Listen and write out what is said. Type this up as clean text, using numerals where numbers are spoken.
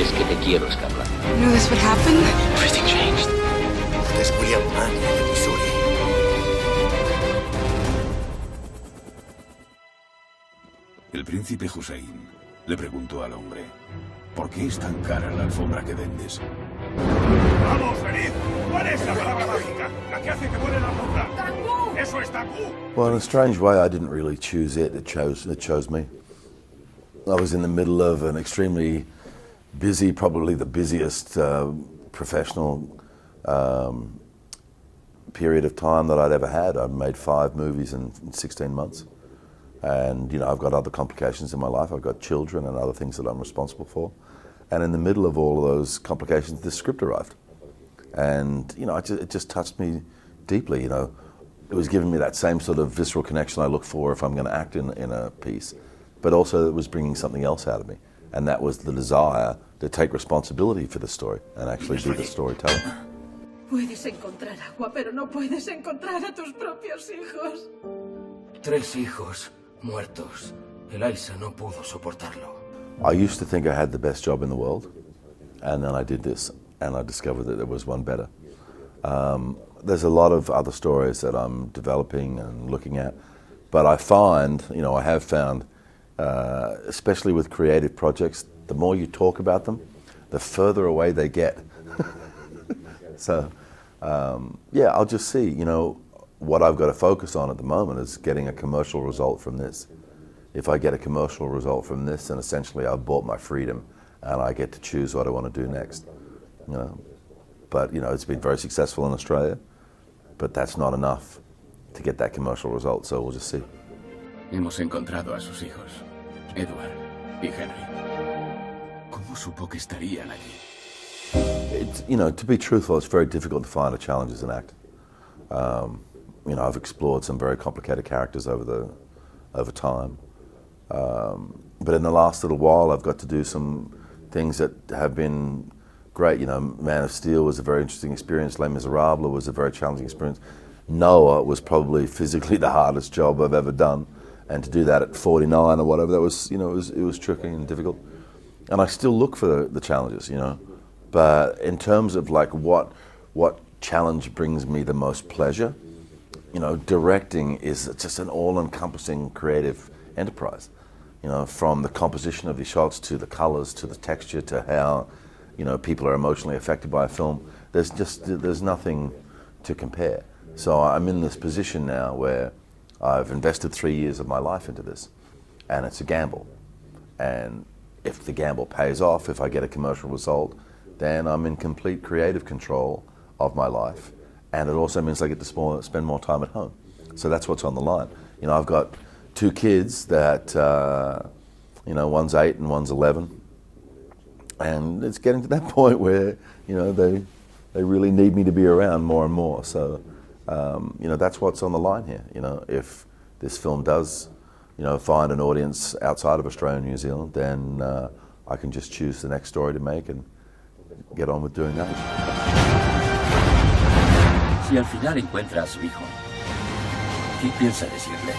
Y es que te quiero escapar. You knew this would happen? Everything changed. Es William Mann de Missouri. El príncipe Hussein le preguntó al hombre: ¿por qué es tan cara la alfombra que vendes? ¡Vamos, venid! ¿Cuál es la palabra mágica? La que hace que vuele la alfombra. ¡Tangú! ¡Eso es tangú! Well, in a strange way, I didn't really choose it. It chose me. I was in the middle of an extremely busy, probably the busiest professional period of time that I'd ever had. I've made 5 movies in 16 months. And, I've got other complications in my life. I've got children and other things that I'm responsible for. And in the middle of all of those complications, this script arrived. And, it just touched me deeply, It was giving me that same sort of visceral connection I look for if I'm going to act in a piece. But also it was bringing something else out of me. And that was the desire to take responsibility for the story and actually do the storytelling. Puedes encontrar agua, pero no puedes encontrar a tus propios hijos. 3 hijos muertos. Eliza no pudo soportarlo. I used to think I had the best job in the world, and then I did this, and I discovered that there was one better. There's a lot of other stories that I'm developing and looking at, but I find, I have found, especially with creative projects, the more you talk about them, the further away they get. So, I'll just see, what I've got to focus on at the moment is getting a commercial result from this. If I get a commercial result from this, then essentially I've bought my freedom and I get to choose what I want to do next. But, it's been very successful in Australia, but that's not enough to get that commercial result, so we'll just see. Hemos encontrado a sus hijos, Edward y Henry. ¿Cómo supo que estarían allí? It's, to be truthful, it's very difficult to find a challenge as an actor. I've explored some very complicated characters over time. But in the last little while, I've got to do some things that have been great. Man of Steel was a very interesting experience. Les Miserables was a very challenging experience. Noah was probably physically the hardest job I've ever done. And to do that at 49 or whatever, that was, it was tricky and difficult. And I still look for the challenges, But in terms of like what challenge brings me the most pleasure, directing is just an all-encompassing creative enterprise. From the composition of the shots to the colors to the texture to how, people are emotionally affected by a film. There's nothing to compare. So I'm in this position now where I've invested 3 years of my life into this, and it's a gamble. And if the gamble pays off, if I get a commercial result, then I'm in complete creative control of my life. And it also means I get to spend more time at home. So that's what's on the line. I've got 2 kids that, one's 8 and one's 11. And it's getting to that point where, they really need me to be around more and more. So, that's what's on the line here. If this film does, find an audience outside of Australia and New Zealand, then I can just choose the next story to make and get on with doing that. Si al final encuentra a su hijo, ¿qué piensa decirle?